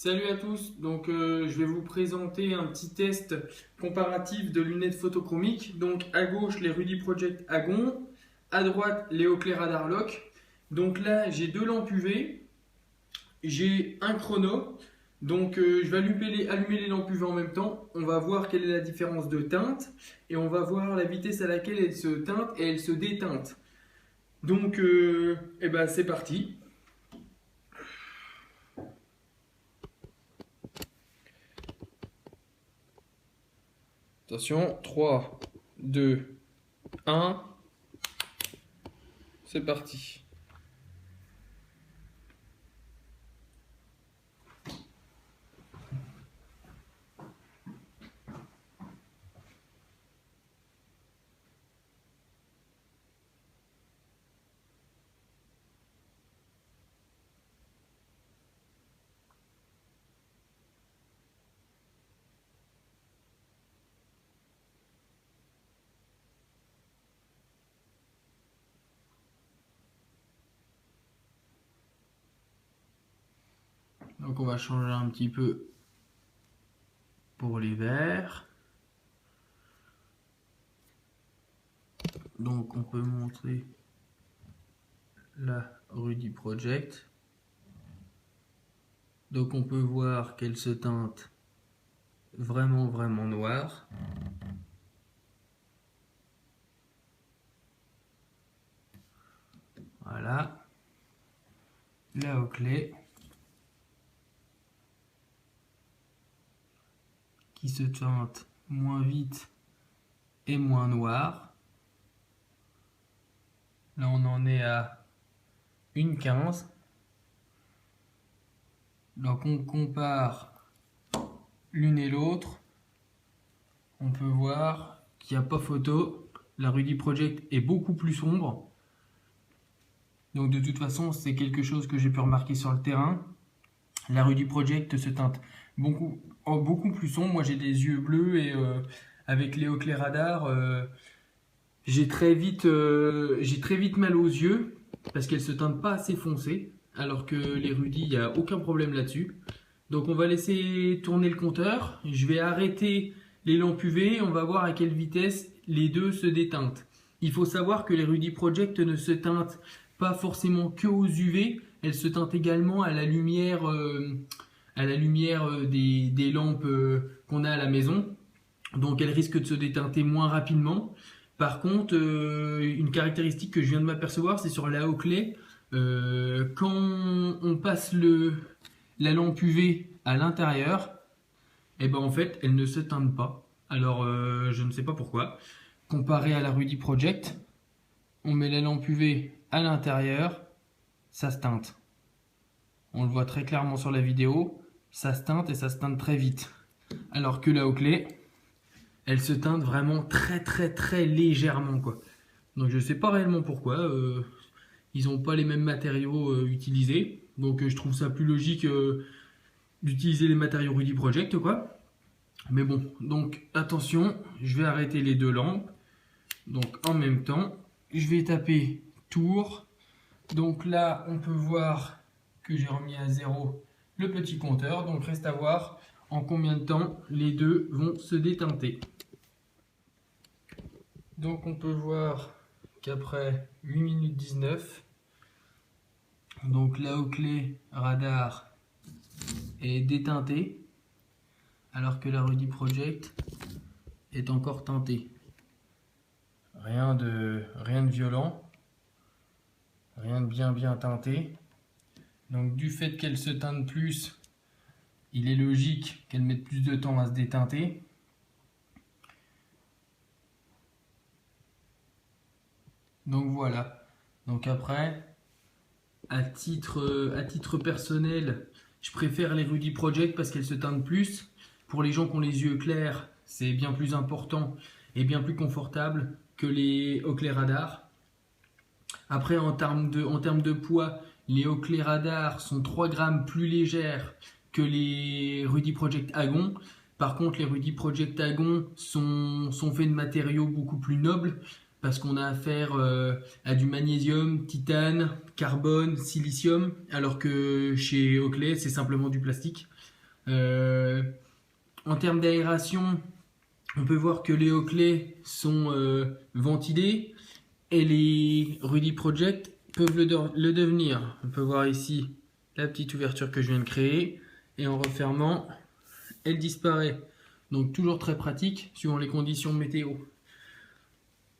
Salut à tous, je vais vous présenter un petit test comparatif de lunettes photochromiques. Donc à gauche les Rudy Project Agon, à droite les Oakley Radar Lock. Donc là j'ai deux lampes UV, j'ai un chrono. Je vais allumer les lampes UV en même temps. On va voir quelle est la différence de teinte et on va voir la vitesse à laquelle elles se teintent et elles se déteintent. C'est parti. Attention, 3, 2, 1, c'est parti. Donc on va changer un petit peu pour les verts. Donc on peut montrer la Rudy Project. Donc on peut voir qu'elle se teinte vraiment noire. Voilà. La Oakley qui se teinte moins vite et moins noir. Là on en est à 1,15. Donc on compare l'une et l'autre. On peut voir qu'il n'y a pas photo. La Rudy Project est beaucoup plus sombre. Donc de toute façon, c'est quelque chose que j'ai pu remarquer sur le terrain. La Rudy Project se teinte beaucoup plus sombre. Moi j'ai des yeux bleus et avec les Oakley Radar, j'ai très vite mal aux yeux parce qu'elles se teintent pas assez foncées. Alors que les Rudy, il n'y a aucun problème là-dessus. Donc on va laisser tourner le compteur. Je vais arrêter les lampes UV. On va voir à quelle vitesse les deux se déteintent. Il faut savoir que les Rudy Project ne se teintent pas forcément que aux UV. Elles se teintent également à la lumière, des lampes qu'on a à la maison. Donc elles risquent de se déteinter moins rapidement. Par contre, une caractéristique que je viens de m'apercevoir, c'est sur la Oakley. Quand on passe la lampe UV à l'intérieur, et ben en fait elle ne se teinte pas. Alors je ne sais pas pourquoi. Comparé à la Rudy Project, on met la lampe UV à l'intérieur, ça se teinte. On le voit très clairement sur la vidéo, ça se teinte et ça se teinte très vite. Alors que la Oakley, elle se teinte vraiment très légèrement quoi. Donc je ne sais pas réellement pourquoi. Ils n'ont pas les mêmes matériaux utilisés. Donc je trouve ça plus logique d'utiliser les matériaux Rudy Project quoi. Mais bon, donc attention, je vais arrêter les deux lampes. Donc en même temps, je vais taper tour. Donc là, on peut voir que j'ai remis à 0 le petit compteur. Donc reste à voir en combien de temps les deux vont se déteinter. Donc on peut voir qu'après 8 minutes 19, donc la Oakley Radar est déteintée, alors que la Rudy Project est encore teintée. Rien de violent, rien de bien teinté. Donc du fait qu'elle se teinte plus, il est logique qu'elle mette plus de temps à se déteinter. Donc voilà. Donc après, à titre personnel, je préfère les Rudy Project parce qu'elles se teintent plus. Pour les gens qui ont les yeux clairs, c'est bien plus important et bien plus confortable que les Oakley Radar. Après, en termes de poids, les Oakley Radar sont 3 grammes plus légères que les Rudy Project Agon. Par contre, les Rudy Project Agon sont faits de matériaux beaucoup plus nobles. parce qu'on a affaire à du magnésium, titane, carbone, silicium, alors que chez Oakley, c'est simplement du plastique. En termes d'aération, on peut voir que les Oakley sont ventilés et les Rudy Project peuvent le devenir. On peut voir ici la petite ouverture que je viens de créer et en refermant, elle disparaît. Donc toujours très pratique suivant les conditions météo.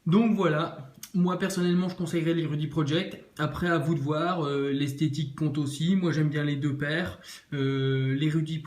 Donc voilà, moi personnellement je conseillerais les Rudy Project. Après à vous de voir, l'esthétique compte aussi. Moi j'aime bien les deux paires. Les Rudy